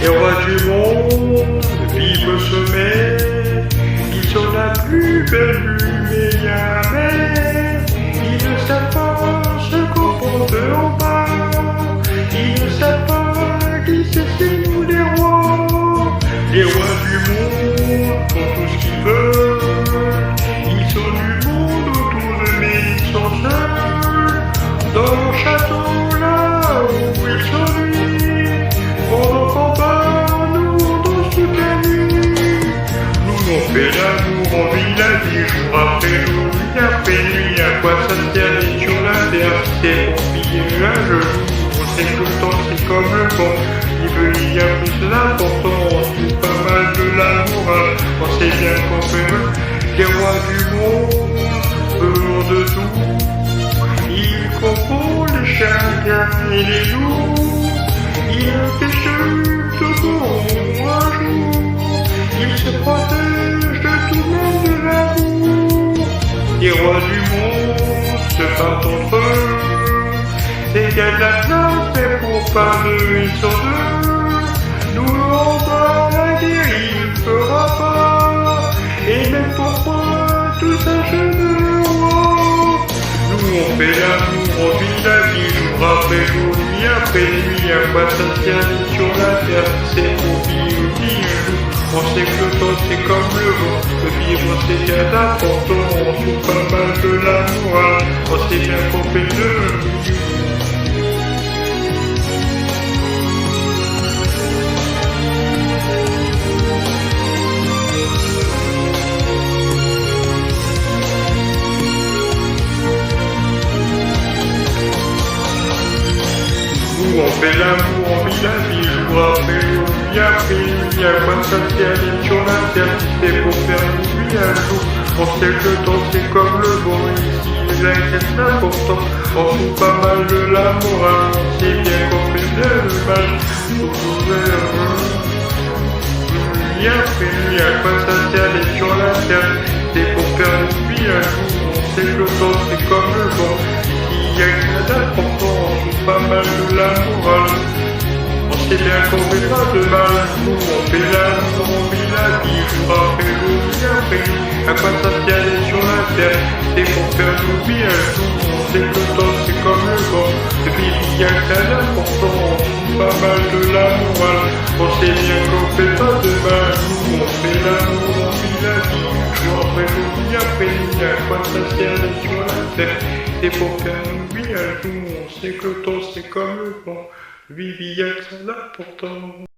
Les rois du monde vivent au sommet, ils sont la plus belle du meilleur. Ils ne savent pas ce qu'on porte en bas, ils ne savent pas qui c'est nous les rois. Les rois du monde font tout ce qu'ils veulent, ils sont du monde autour de mais ils sont seuls. Dans le château là où ils sont nuits, pendant qu'en bas nous on danse toute la nuit. Nous on fait l'amour, on vit la vie jour après jour, nuit après nuit. À quoi ça tient sur la terre si c'est pour piller un jour? On sait que le temps c'est comme le vent, il veut y a plus d'importance, tout pas mal de l'amour. On sait bien qu'on fait les rois du monde, peur de tout. Ils confondent les chiens et les loups, ils pêchent toujours un jour, ils se protègent de tout le monde de l'amour. Les rois du monde se battent entre eux, c'est qu'il y a de la place, mais pour pas d'eux ils sont deux. Nous on va la guerre, il fera pas, et même pourquoi tout ça je ne vois. Nous on fait l'amour, on vit la vie jour après jour, nuit après nuit. À quoi ça tient sur la terre si c'est pour vivre qui joue? On sait que le temps c'est comme le vent, le vivre c'est bien important. On joue pas mal de l'amour, on sait bien qu'on fait le on fait l'amour, on vit la vie jour après jour, nuit après nuit. À quoi ça tient sur la terre si c'est pour faire une nuit un jour? On sait que le temps c'est comme le vent, ici la c'est important. On fout pas mal de l'amour, on sait bien qu'on fait bien le mal. Nuit après nuit, à quoi ça tient sur la terre si c'est pour faire une nuit un jour? On sait que le temps c'est comme le vent, il y a rien d'important, on joue pas mal de la morale. On sait bien qu'on fait pas de mal, nous on fait l'amour, on vit la vie jour après jour, nuit après nuit. À quoi ça tient sur la terre, c'est pour faire nous vie un jour. On sait que le temps c'est comme le vent, et puis il y a rien d'important, on joue pas mal de la morale. On sait bien qu'on fait pas de mal, nous on fait l'amour, on vit la vie jour après jour, nuit après nuit. À quoi ça tient sur la terre, c'est pour faire nous vie un jour. On sait que le temps c'est comme le vent, lui il y a que ça là pourtant.